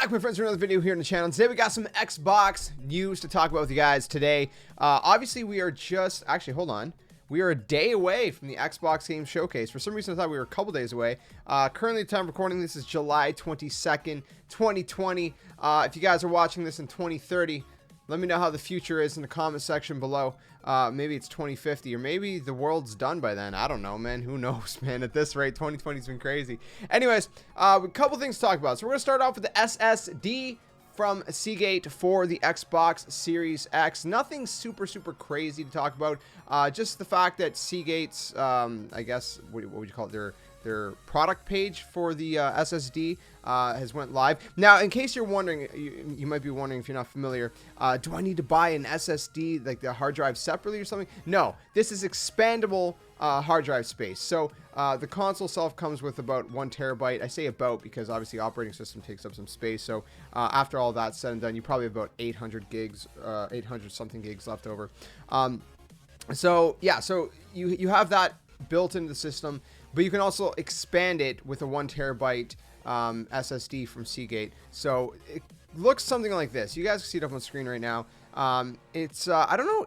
back, my friends, for another video here on the channel. And today we got some Xbox news to talk about with you guys today. Obviously, we are just... Actually, hold on. We are a day away from the Xbox Game Showcase. For some reason, I thought we were a couple days away. Currently, the time of recording this is July 22nd, 2020. If you guys are watching this in 2030, let me know how the future is in the comment section below. Maybe it's 2050, or maybe the world's done by then. I don't know, man. Who knows, man? At this rate, 2020's been crazy. Anyways, a couple things to talk about. So we're going to start off with the SSD from Seagate for the Xbox Series X. Nothing super crazy to talk about. Just the fact that Seagate's, I guess, what would you call it? Their product page for the SSD has went live. Now, in case you're wondering, you might be wondering if you're not familiar, do I need to buy an SSD, like the hard drive, separately or something? No, this is expandable hard drive space. So the console itself comes with about 1 terabyte. I say about because obviously operating system takes up some space. So after all that's said and done, you probably have about 800 gigs, 800 something gigs left over. So yeah, so you have that built into the system. But you can also expand it with a 1 terabyte SSD from Seagate. So it looks something like this. You guys can see it up on screen right now. It's I don't know.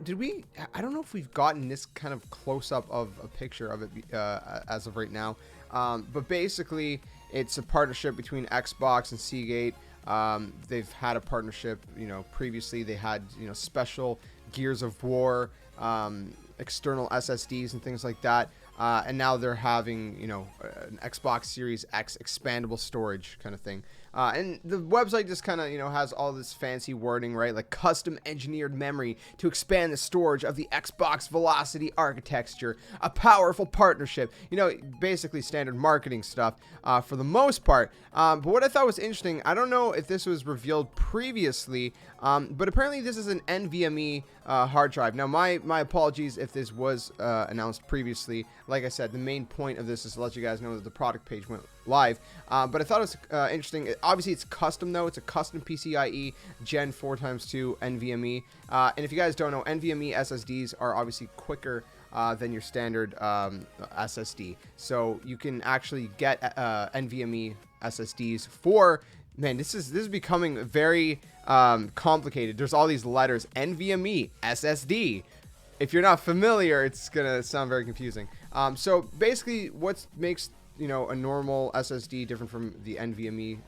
I don't know if we've gotten this kind of close up of a picture of it as of right now. But basically, it's a partnership between Xbox and Seagate. They've had a partnership. You know, previously they had special Gears of War external SSDs and things like that. And now they're having, an Xbox Series X expandable storage kind of thing. And the website just kind of, has all this fancy wording, right? Like custom engineered memory to expand the storage of the Xbox Velocity architecture, a powerful partnership, basically standard marketing stuff for the most part. But what I thought was interesting, I don't know if this was revealed previously, but apparently this is an NVMe hard drive. Now, my apologies if this was announced previously. Like I said, the main point of this is to let you guys know that the product page went live. But I thought it was interesting. Obviously, it's custom, though. It's a custom PCIe Gen 4x2 NVMe. And if you guys don't know, NVMe SSDs are obviously quicker than your standard SSD. So you can actually get NVMe SSDs for... Man, this is becoming very complicated. There's all these letters. NVMe SSD. If you're not familiar, it's going to sound very confusing. So basically, what makes a normal SSD different from the NVMe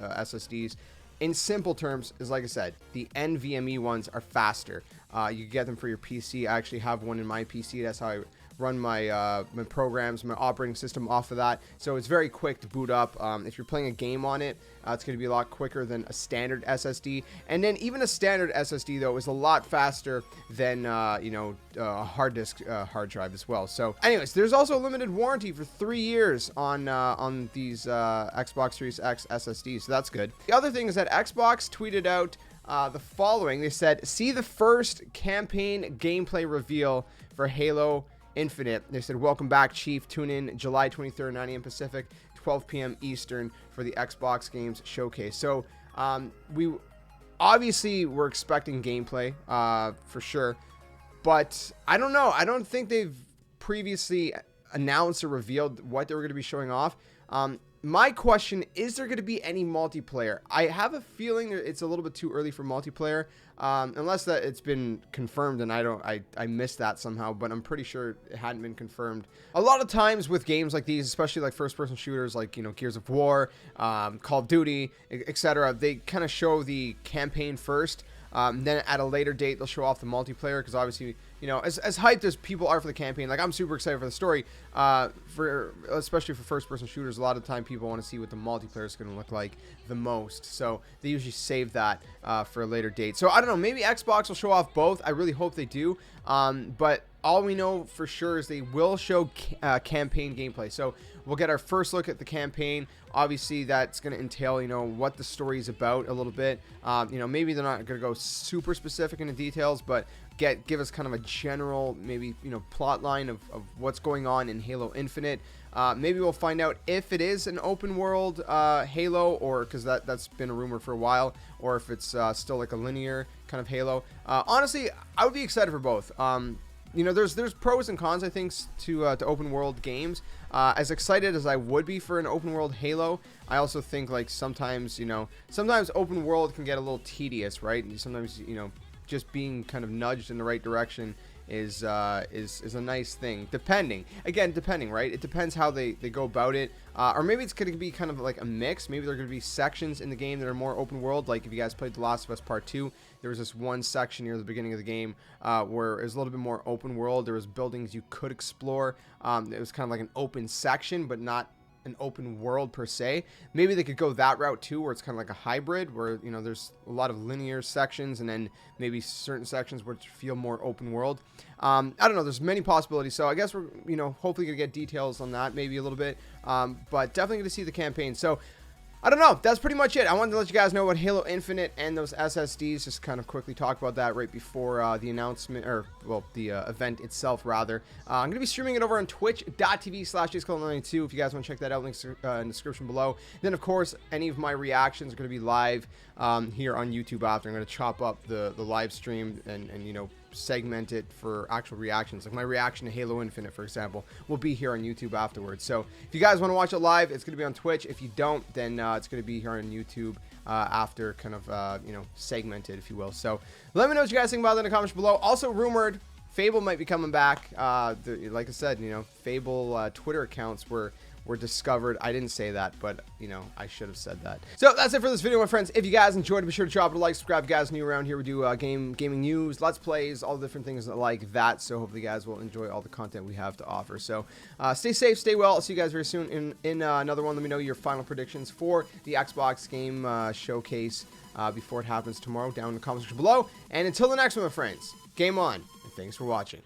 SSDs, in simple terms, is like I said, the NVMe ones are faster. You get them for your PC. I actually have one in my PC. That's how I run my my programs, my operating system off of that. So it's very quick to boot up. If you're playing a game on it, it's going to be a lot quicker than a standard SSD. And then even a standard SSD, though, is a lot faster than a hard disk hard drive as well. So anyways, there's also a limited warranty for 3 years on these Xbox Series X SSDs. So that's good. The other thing is that Xbox tweeted out the following. They said, "See the first campaign gameplay reveal for Halo Infinite." They said, "Welcome back, Chief. Tune in July 23rd, 9 a.m. Pacific, 12 p.m. Eastern for the Xbox Games Showcase." So we obviously were expecting gameplay for sure, but I don't know. I don't think they've previously announced or revealed what they were going to be showing off. My question, is there going to be any multiplayer? I have a feeling it's a little bit too early for multiplayer, unless that it's been confirmed and I missed that somehow, but I'm pretty sure it hadn't been confirmed. A lot of times with games like these, especially like first-person shooters like, Gears of War, Call of Duty, etc., they kind of show the campaign first. Then at a later date, they'll show off the multiplayer because obviously, as hyped as people are for the campaign, like I'm super excited for the story, especially for first-person shooters, a lot of the time people want to see what the multiplayer is going to look like the most. So they usually save that for a later date. So I don't know, maybe Xbox will show off both. I really hope they do. But all we know for sure is they will show campaign gameplay. So we'll get our first look at the campaign. Obviously, that's going to entail, what the story is about a little bit. Maybe they're not going to go super specific into details, but give us kind of a general, maybe, plot line of what's going on in Halo Infinite. Maybe we'll find out if it is an open world Halo, or because that's been a rumor for a while, or if it's still like a linear kind of Halo. Honestly, I would be excited for both. you know, there's pros and cons, I think, to open world games. As excited as I would be for an open world Halo, I also think, like, sometimes, you know, sometimes open world can get a little tedious, right? And sometimes, you know, just being kind of nudged in the right direction is a nice thing, depending, right? It depends how they go about it, or maybe it's going to be kind of like a mix. Maybe there are going to be sections in the game that are more open world. Like if you guys played The Last of Us Part 2, there was this one section near the beginning of the game where it was a little bit more open world. There was buildings you could explore. It was kind of like an open section, but not an open world per se. Maybe they could go that route too, where it's kind of like a hybrid, where, you know, there's a lot of linear sections and then maybe certain sections which feel more open world. I don't know, there's many possibilities, so I guess we're, you know, hopefully gonna get details on that maybe a little bit, but definitely gonna see the campaign. So I don't know, that's pretty much it. I wanted to let you guys know about Halo Infinite and those SSDs, just kind of quickly talk about that right before the announcement, or, well, the event itself, rather. I'm going to be streaming it over on twitch.tv/JSkeleton92 if you guys want to check that out, links in the description below. Then, of course, any of my reactions are going to be live here on YouTube after. I'm going to chop up the live stream and, you know, segment it for actual reactions. Like my reaction to Halo Infinite, for example, will be here on YouTube afterwards. So if you guys want to watch it live, it's going to be on Twitch. If you don't, then it's going to be here on YouTube after, kind of, you know, segmented, if you will. So let me know what you guys think about that in the comments below. Also rumored Fable might be coming back. Like I said, you know, Fable Twitter accounts were discovered. I didn't say that, but, you know, I should have said that. So that's it for this video, my friends. If you guys enjoyed it, be sure to drop a like, subscribe. If you guys are new around here, we do gaming news, let's plays, all the different things like that. So hopefully you guys will enjoy all the content we have to offer. So stay safe, stay well. I'll see you guys very soon in another one. Let me know your final predictions for the Xbox game showcase before it happens tomorrow down in the comment section below. And until the next one, my friends, game on, and thanks for watching.